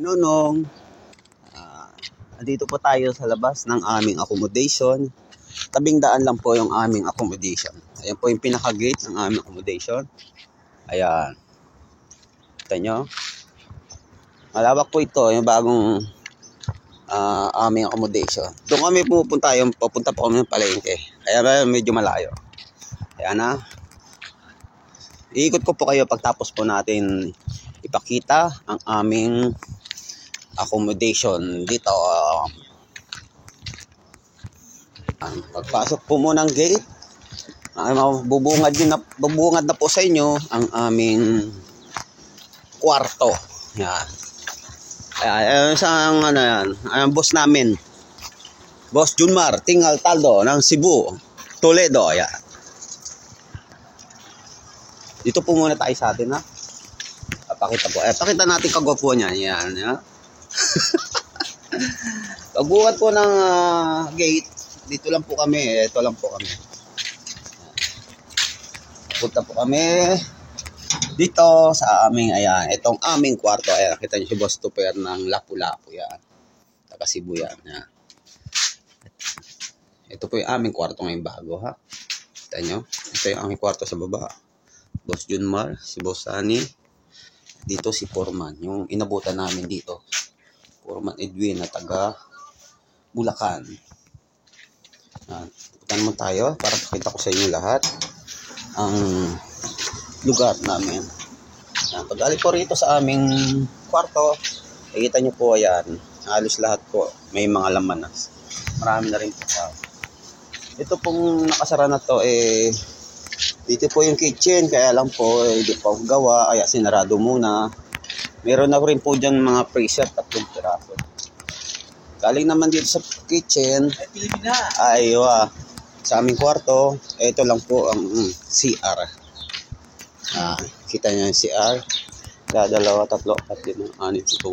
Nonong, andito po tayo sa labas ng aming accommodation. Tabing daan lang po yung aming accommodation. Ayan po yung pinaka-gate ng aming accommodation. Ayan. Kita nyo? Malawak po ito, yung bagong aming accommodation. Doon kami pupunta, yung papunta po kami ng palengke. Kaya medyo malayo. Ayan na. Iikot ko po kayo pagtapos po natin ipakita ang aming accommodation dito. Pagpasok po muna ng gate, bubungad na po sa inyo ang aming kwarto. Yan. Ayan, isang ano yan, ang boss namin, Boss Junmar Tingal Taldo ng Cebu, Toledo. Ayan. Dito po muna tayo sa atin, ha. Pakita po. Pakita natin kagwapo niya. Yan. Ya. Pagbuhat po ng gate, dito lang po kami. Ito lang po kami. Punta po kami dito sa aming, ayan, itong aming kwarto. Ayan, nakita niyo si Boss Tuper ng Lapu-Lapu. Yan. Taga Cebu yan. Yan. Ito po yung aming kwarto ngayong bago, ha. Kita nyo? Ito yung aming kwarto sa baba. Boss Junmar, si Boss Sunny. Dito si Foreman, yung inabutan namin dito. Foreman Edwin na taga Bulacan. Punta naman tayo para pakita ko sa inyo lahat ang lugar namin. Pag-alit po rito sa aming kwarto, nakikita nyo po, ayan, halos lahat po may mga laman na. Marami na rin po. Ito pong nakasara na to, dito po yung kitchen, kaya lang po hindi pa gawa, kaya sinarado muna. Meron na rin po dyan mga preset, 3 piraso. Galing naman dito sa kitchen ay sa aming kwarto. Ito lang po ang CR. Kita nyo yung CR. 2, 3, 4, 5, 6,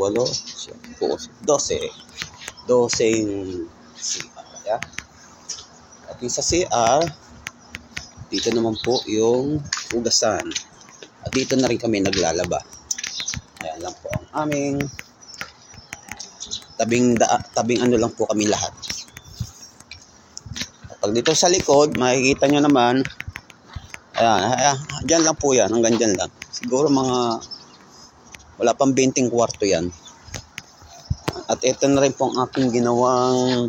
7, 8, 12 yung CR. Yeah? At yung sa CR, dito naman po yung hugasan. At dito na rin kami naglalaba. Ayan lang po ang aming tabing ano lang po kami lahat. At pag dito sa likod, makikita nyo naman, ayan, dyan lang po yan, hanggang dyan lang. Siguro mga wala pang 20 kwarto yan. At ito na rin po ang aking ginawang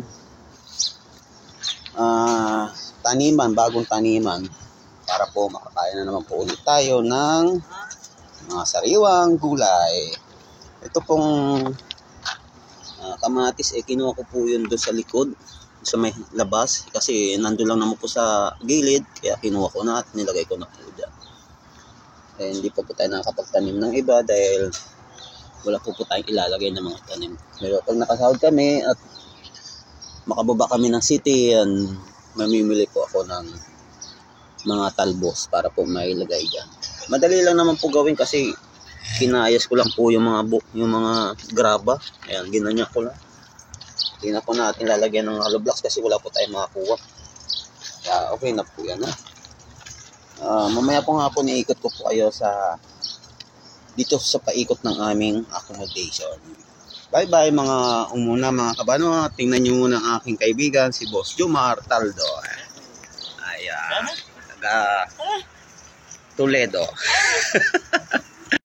taniman, bagong taniman, para po makakain na naman po ulit tayo ng mga sariwang gulay. Ito pong kamatis, kinuha ko po yun doon sa likod, sa may labas, kasi nandun lang naman po sa gilid, kaya kinuha ko na at nilagay ko na po dyan. Hindi po tayo nakakapagtanim ng iba dahil wala po tayong ilalagay ng mga tanim. Pero pag nakasahod kami at makababa kami ng city, mamimili po ako ng mga talbos para po mailagay dyan. Madali lang naman po gawin kasi kinayas ko lang po yung mga graba. Ayan, ginanya ko lang. Hindi na po natin lalagyan ng hollow blocks kasi wala po tayong makakuha. Kaya okay na po yan, ha. Mamaya po nga po niikot ko po kayo dito sa paikot ng aming accommodation. Bye bye mga kabano. Tingnan nyo muna ang aking kaibigan, si Boss Junmar Taldo. Ayan, taga Toledo.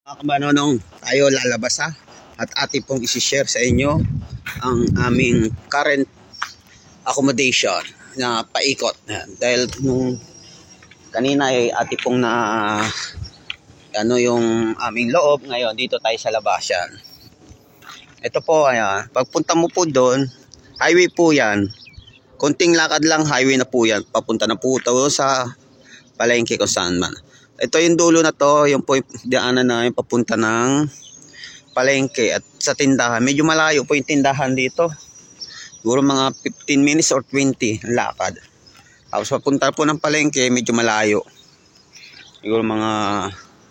Mga kabano, tayo lalabas, ha. At ating pong isi-share sa inyo ang aming current accommodation na paikot. Dahil nung kanina ay ating pong yung aming loob. Ngayon dito tayo sa labas yan. Ito po, ayan, pagpunta mo po doon, highway po yan. Konting lakad lang, highway na po yan. Papunta na po ito sa palengke kung saan man. Ito yung dulo na to, yung po yung daanan na yung papunta ng palengke at sa tindahan. Medyo malayo po yung tindahan dito. Siguro mga 15 minutes or 20 ang lakad. Tapos papunta po ng palengke, medyo malayo. Siguro mga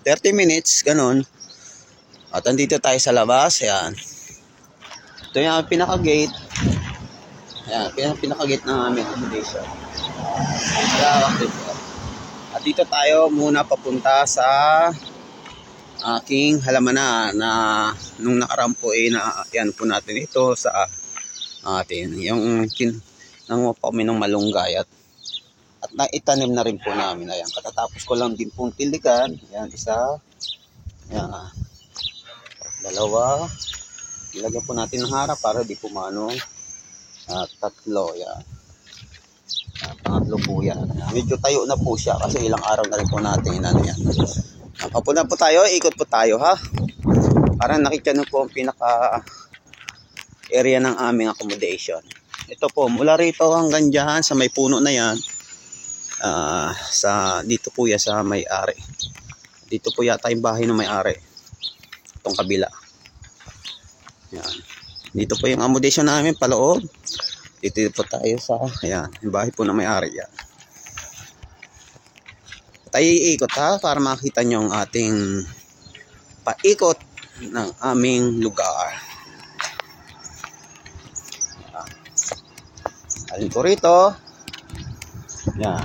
30 minutes, ganun. At andito tayo sa labas, ayan. Ito yung pinaka-gate. Ayan, pinaka-gate ng aming accommodation. At dito tayo muna papunta sa aking halamanan na nung nakaraan po na yan po natin ito sa atin. Yung nanguha po kami ng malunggay at naitanim na rin po namin. Ayan, katatapos ko lang din pong tiligan. Yan, isa. Yan. Dalawa. Ilagyan po natin ng harap para di pumano. At tatlo. Yan. Pangatlo po yan. Medyo tayo na po siya kasi ilang araw na rin po natin. Yan. Papunta po tayo, ikot po tayo ha. Para nakita nyo po ang pinaka area ng aming accommodation. Ito po, mula rito hanggang dyan sa may puno na yan. Dito po yan sa may-ari. Dito po yata yung bahay ng may-ari. Itong kabila. Yan. Dito po yung accommodation namin paloob. Dito po tayo sa, ayan, yung bahay po ng may-ari yan. Tayo iikot ha, para makita nyo ang ating paikot ng aming lugar. Alin po rito. Yan.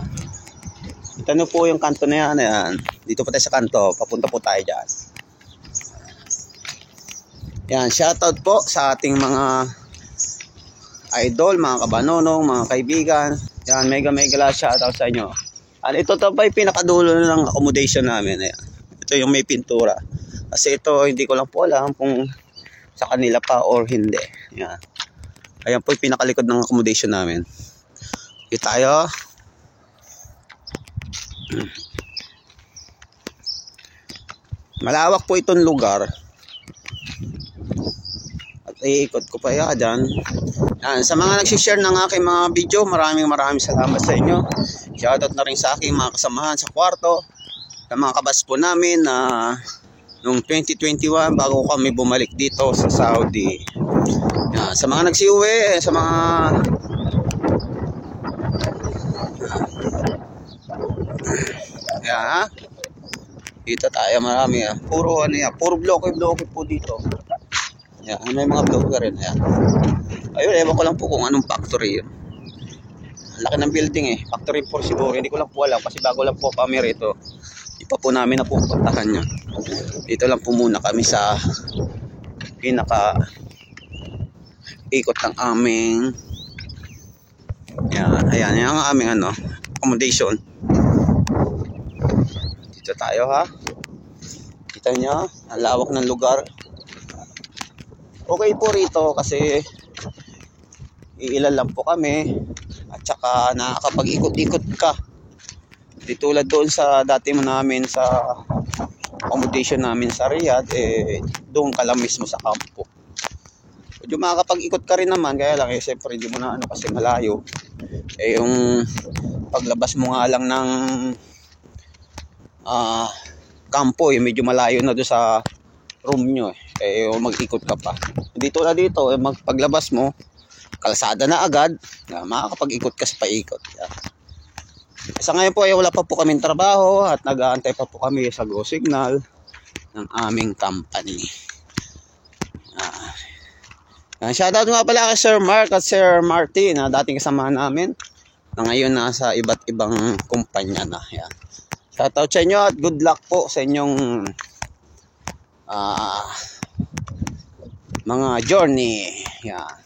Kita nyo po yung kanto na yan. Ayan. Dito po tayo sa kanto. Papunta po tayo dyan. Yan. Shoutout po sa ating mga idol, mga kabanonong, mga kaibigan. Yan. Mega shoutout sa inyo. Ito pa yung pinakadulo ng accommodation namin. Ayan. Ito yung may pintura. Kasi ito hindi ko lang po alam kung sa kanila pa or hindi. Ayan. Ayan po yung pinakalikod ng accommodation namin. Dito tayo. Malawak po itong lugar. At iikot ko pa yan dyan. Yan, sa mga nagsishare ng aking mga video, maraming salamat sa inyo. Shoutout na rin sa aking mga kasamahan sa kwarto, sa mga kabas po namin na noong 2021 bago kami bumalik dito sa Saudi. Yan, sa mga nagsiuwi, sa mga yan, dito tayo marami yan. Puro ano yan, puro bloke po dito. Yan, may mga bloke rin yan. Ayun, ewan ko lang po kung anong factory yun. Laki ng building eh. Factory 4 siguro. Hindi ko lang po alam kasi bago lang po kami rito. Di pa po namin napupuntahan nyo. Dito lang po muna kami sa pinaka ikot ng aming yan. Ayan, yan ang aming accommodation. Dito tayo ha. Kita nyo, ang lawak ng lugar. Okay po rito kasi iilan lang po kami. At saka nakakapag-ikot-ikot ka. Di tulad doon sa dati mo namin sa accommodation namin sa Riyadh, doon ka lang mismo sa kampo. Medyo makakapag-ikot ka rin naman, kaya lang siyempre hindi mo na kasi malayo. Yung paglabas mo nga lang ng kampo, medyo malayo na doon sa room nyo. Mag-ikot ka pa. Dito na dito, paglabas mo, kalsada na agad, makakapag-ikot ka sa paikot. Sa ngayon po wala pa po kaming trabaho at nag-aantay pa po kami sa go signal ng aming company. Shoutout nga pala kay Sir Mark at Sir Martin na dating kasama namin na ngayon nasa iba't ibang kumpanya na. Yan. Shoutout sa inyo at good luck po sa inyong mga journey. Yan.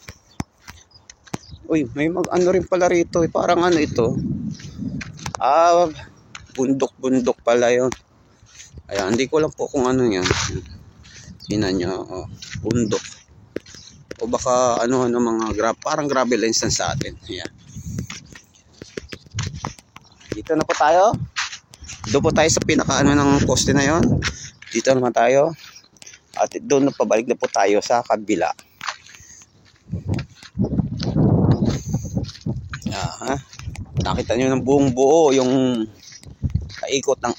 Uy, may ano rin pala rito. Parang ito. Bundok pala yun. Ayan, hindi ko lang po kung ano yan. Tingnan nyo. Bundok. O baka mga parang gravel lines sa atin. Ayan. Dito na po tayo. Doon po tayo sa pinaka ng poste na yon. Dito naman tayo. At doon na pabalik na po tayo sa kabila. Nakita nyo ng buong buo yung kaikot ng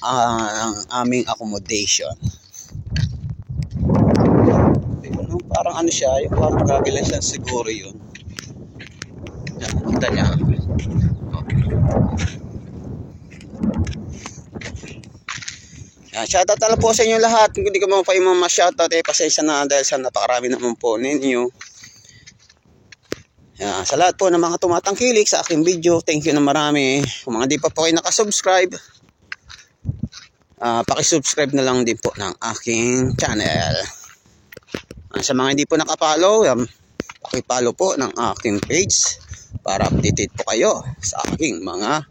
aming accommodation. Parang siya, yung parang gabilan siya siguro yun. Yan, kita niya. Yan, shoutout na lang po sa inyo lahat. Kung hindi ko pa yung mga shoutout, pasensya na dahil sa napakarami naman po ninyo. Yan, sa lahat po ng mga tumatangkilik sa aking video, thank you na marami. Kung mga di pa po kayo nakasubscribe, Paki-subscribe na lang din po ng aking channel. Sa mga hindi po nakapollow, paki-follow po ng aking page para updated po kayo sa aking mga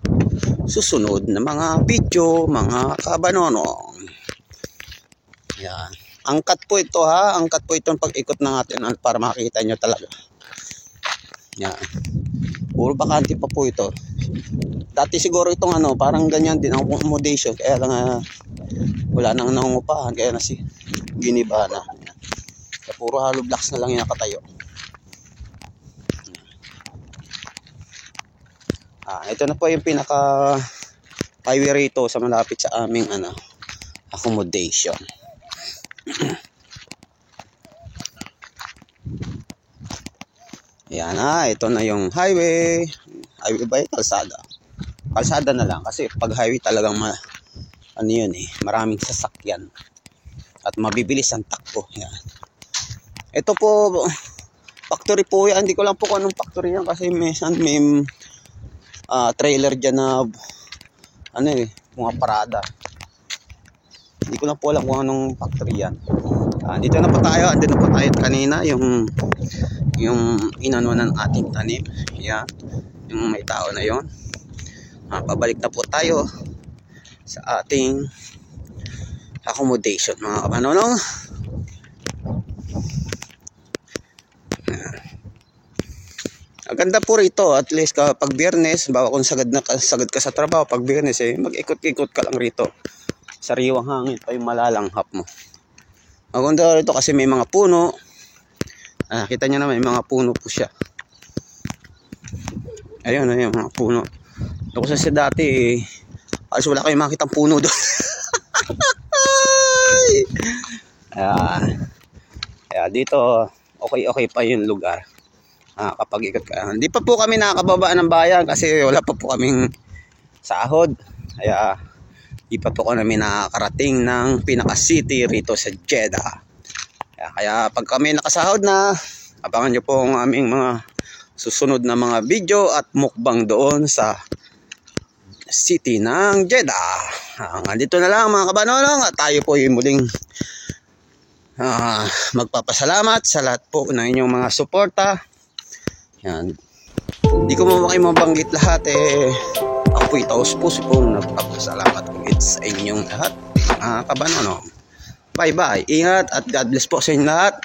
susunod na mga video, mga kabanonong. Yan. Angkat po ito ha, angkat po itong pag-ikot ng atin para makita nyo talaga. Yan. Puro bakante pa po ito. Dati siguro itong parang ganyan din ang accommodation, kaya lang wala nang nangungupahan, kaya na giniba na. Puro hollow blocks na lang yung nakatayo. Ito na po yung pinaka highway rito sa malapit sa aming accommodation. Yan ito na yung highway. Highway ba yung kalsada? Kalsada na lang kasi pag highway talagang maraming sasakyan at mabibilis ang takbo. Yan. Ito po, factory po yan. Hindi ko lang po kung anong factory yan kasi may trailer dyan na mga parada. Hindi ko lang po alam kung anong factory yan. Dito na po tayo. Andito na po tayo kanina yung inano ng ating tanim. Yan. Yung may tao na yon. Pabalik na po tayo sa ating accommodation mga kabanonong. Ganda po rito, at least kapag Biyernes, bawa kung sagad ka sa trabaho, pag Biyernes mag-ikot-ikot ka lang rito. Sariwang hangin pa yung malalanghap mo. Maganda rito kasi may mga puno. Kita nyo na may mga puno po siya. Ayun, mga puno. Ako sa dati, alas wala kayong makitang puno doon. Dito, okay pa yung lugar. Kapag ikot ka. Hindi pa po kami nakakababa ng bayan kasi wala pa po kaming sahod. Kaya hindi pa po kami nakakarating ng pinaka-city rito sa Jeddah. Kaya pag kami nakasahod na, abangan nyo po ang aming mga susunod na mga video at mukbang doon sa city ng Jeddah. Nandito na lang mga kabanonong at tayo po yung muling magpapasalamat sa lahat po ng inyong mga suporta. Yan. Hindi ko mabanggit lahat ako po taos-puso pong nagpapasalamat ulit sa inyong lahat. Kabanono. Bye bye. Ingat at God bless po sa inyong lahat.